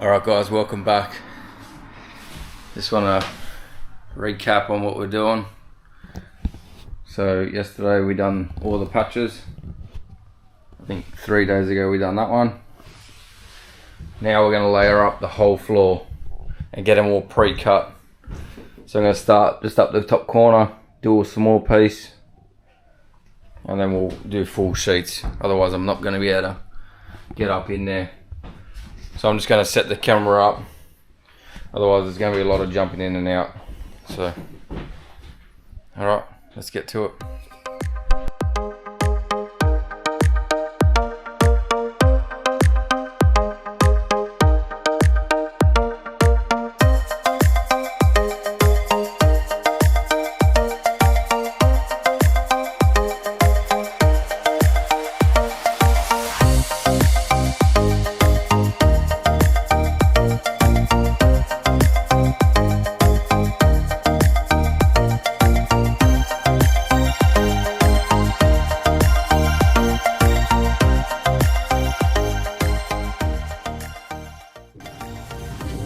Alright guys, welcome back. Just want to recap on what we're doing. So yesterday we done all the patches. I think 3 days ago we done that one. Now we're going to layer up the whole floor and get them all pre-cut. So I'm going to start just up the top corner, do a small piece, and then we'll do full sheets. Otherwise I'm not going to be able to get up in there. So I'm just going to set the camera up, otherwise there's going to be a lot of jumping in and out. So, alright, let's get to it.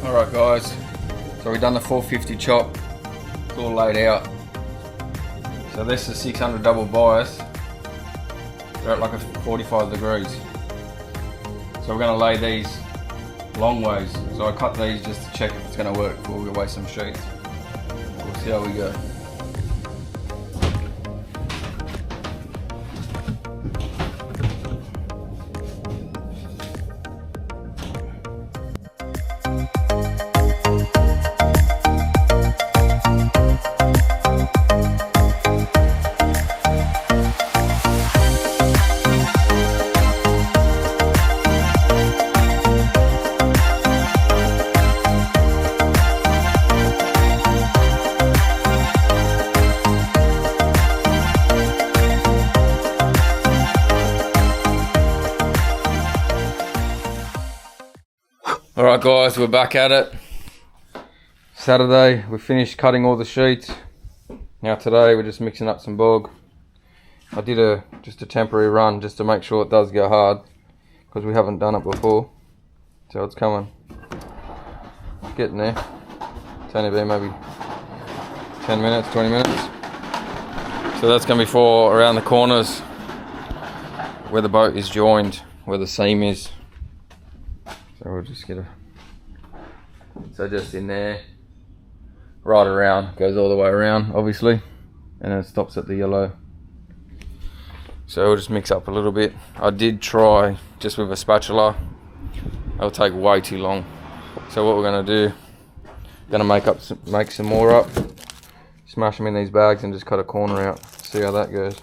Alright guys, so we've done the 450 chop, it's all laid out. So this is 600 double bias, they're at like a 45 degrees. So we're going to lay these long ways, so I cut these just to check if it's going to work before we waste some sheets. We'll see how we go. Alright guys, we're back at it. Saturday, we finished cutting all the sheets. Now today we're just mixing up some bog. I did just a temporary run just to make sure it does go hard, because we haven't done it before. So it's coming. It's getting there. It's only been maybe 10 minutes, 20 minutes. So that's going to be for around the corners where the boat is joined, where the seam is. So we'll just get so just in there, right around, goes all the way around obviously, and then it stops at the yellow. So we'll just mix up a little bit. I did try just with a spatula, it'll take way too long. So what we're going to do, make some more up, smash them in these bags and just cut a corner out, see how that goes.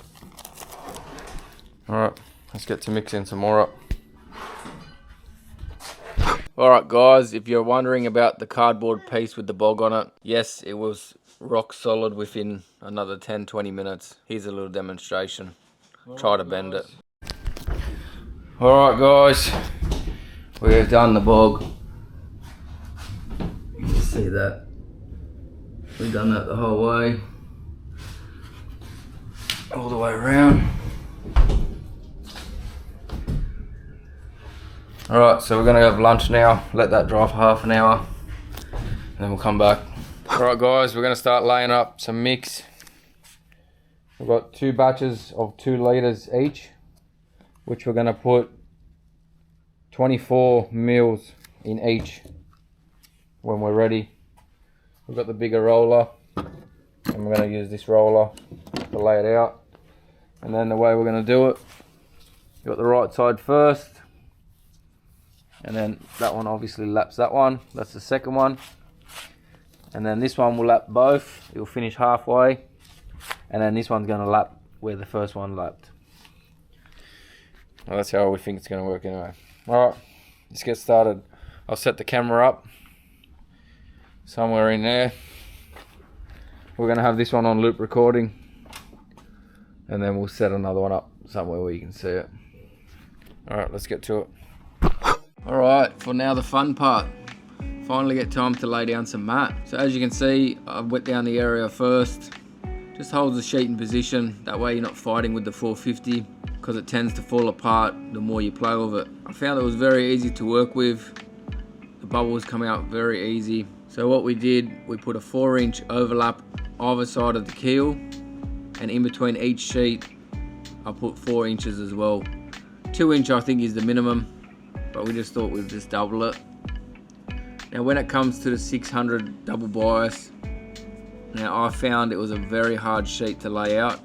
Alright, let's get to mixing some more up. Alright guys, if you're wondering about the cardboard piece with the bog on it, yes, it was rock solid within another 10-20 minutes. Here's a little demonstration. Try to bend it. Alright guys, we've done the bog. You can see that. We've done that the whole way. All the way around. Alright, so we're going to have lunch now, let that dry for half an hour, and then we'll come back. Alright guys, we're going to start laying up some mix. We've got 2 batches of 2 litres each, which we're going to put 24 mils in each when we're ready. We've got the bigger roller, and we're going to use this roller to lay it out. And then the way we're going to do it, you've got the right side first. And then that one obviously laps that one. That's the second one. And then this one will lap both. It will finish halfway. And then this one's going to lap where the first one lapped. Well, that's how we think it's going to work anyway. Alright, let's get started. I'll set the camera up somewhere in there. We're going to have this one on loop recording. And then we'll set another one up somewhere where you can see it. Alright, let's get to it. Alright, for now the fun part. Finally get time to lay down some mat. So as you can see, I've wet down the area first. Just holds the sheet in position, that way you're not fighting with the 450, because it tends to fall apart the more you play with it. I found it was very easy to work with. The bubbles come out very easy. So what we did, we put a 4-inch overlap either side of the keel, and in between each sheet I put 4 inches as well. 2-inch I think is the minimum, but we just thought we'd just double it. Now when it comes to the 600 double bias, now I found it was a very hard sheet to lay out.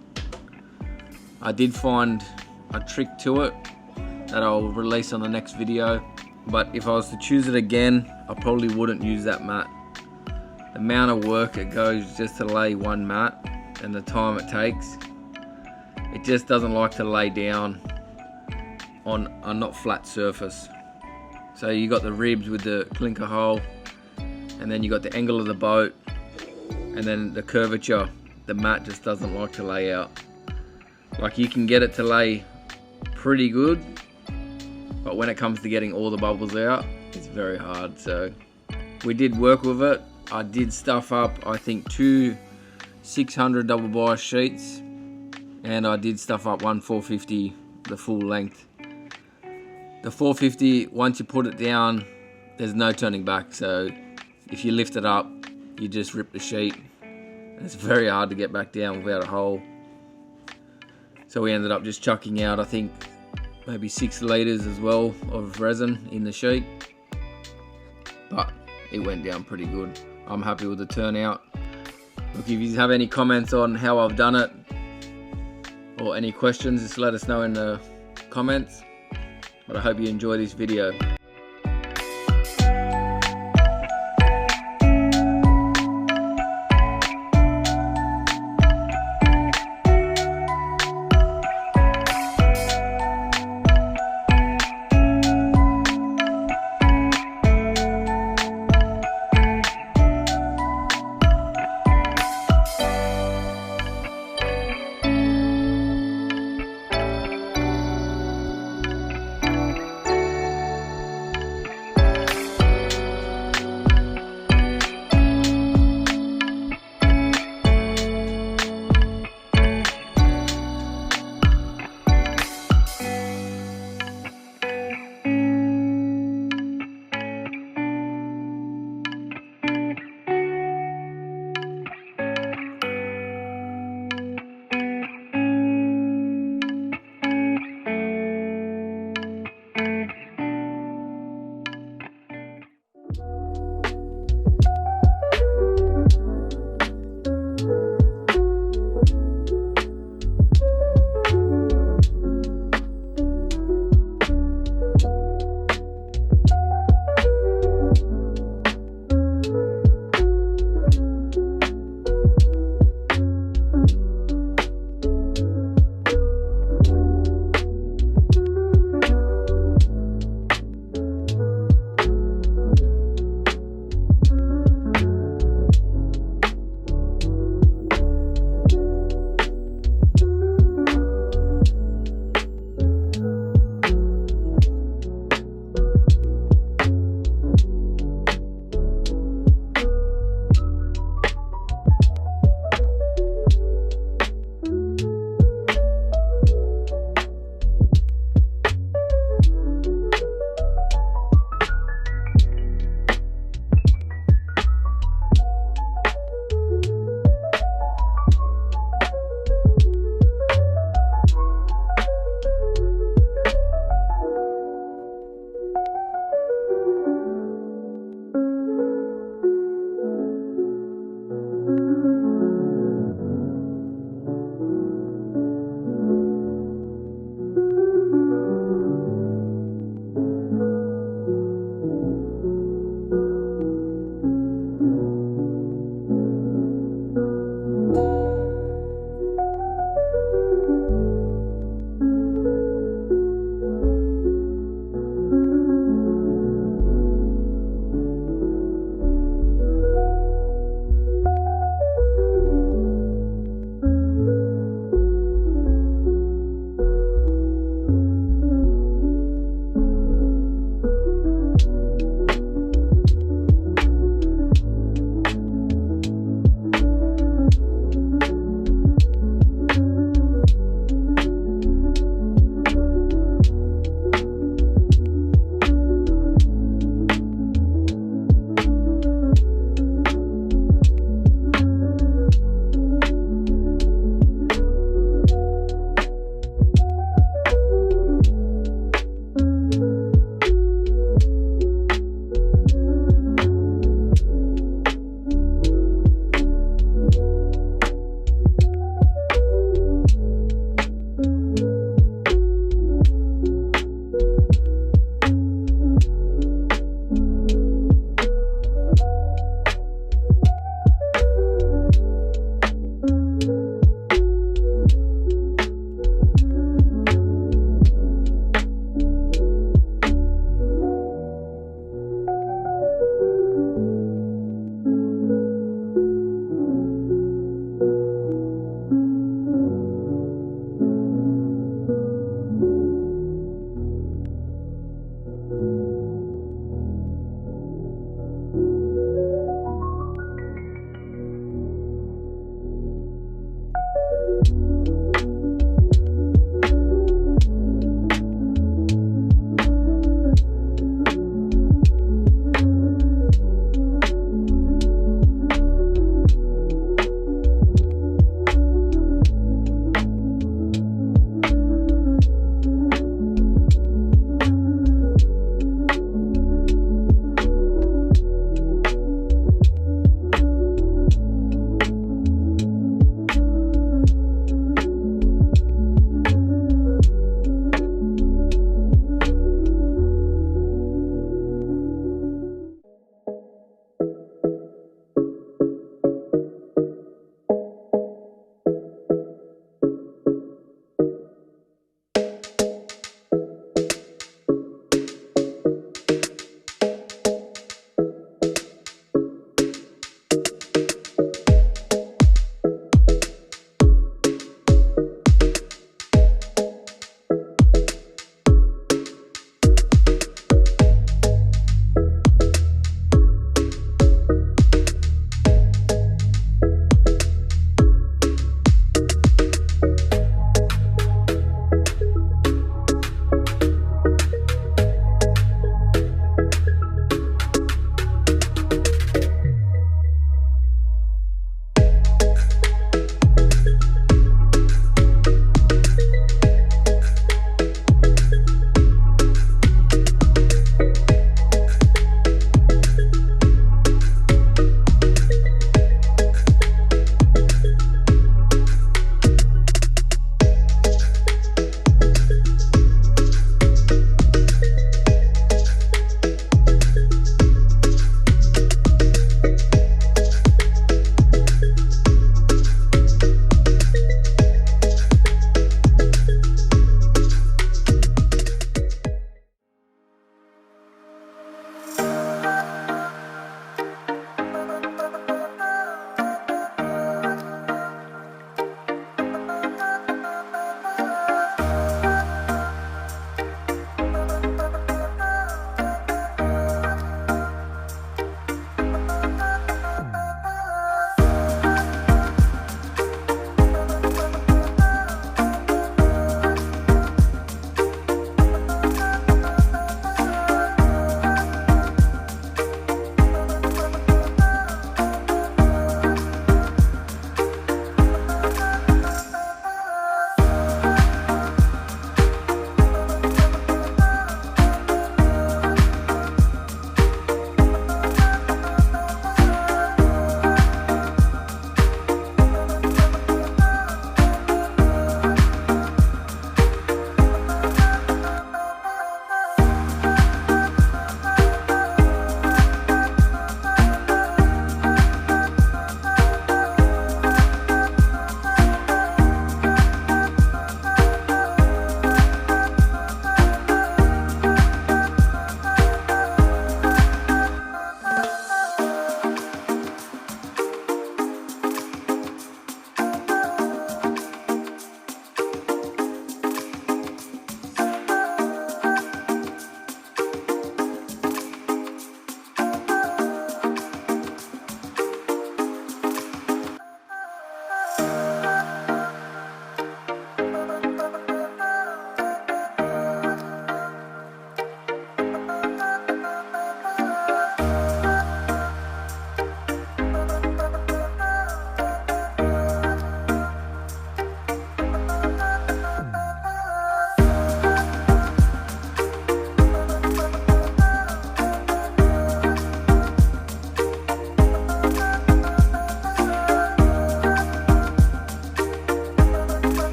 I did find a trick to it that I'll release on the next video, but if I was to choose it again, I probably wouldn't use that mat. The amount of work it goes just to lay one mat and the time it takes, it just doesn't like to lay down on a not flat surface. So you got the ribs with the clinker hole, and then you got the angle of the boat, and then the curvature. The mat just doesn't like to lay out. Like, you can get it to lay pretty good, but when it comes to getting all the bubbles out, it's very hard. So we did work with it. I did stuff up, I think, 2 600 double bias sheets, and I did stuff up one 450 the full length. The 450, once you put it down, there's no turning back. So if you lift it up, you just rip the sheet. It's very hard to get back down without a hole. So we ended up just chucking out, I think, maybe 6 litres as well of resin in the sheet. But it went down pretty good. I'm happy with the turnout. Look, if you have any comments on how I've done it, or any questions, just let us know in the comments. But I hope you enjoy this video.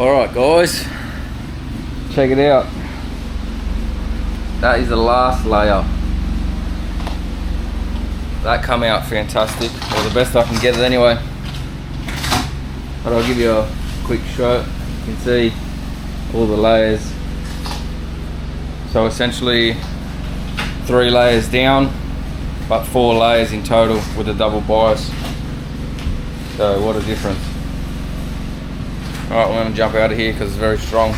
Alright guys, check it out. That is the last layer. That come out fantastic, or the best I can get it anyway. But I'll give you a quick shot. You can see all the layers. So essentially 3 layers down, but 4 layers in total with a double bias. So what a difference. Alright, we're going to jump out of here because it's very strong,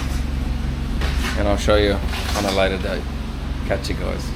and I'll show you on a later date. Catch you guys.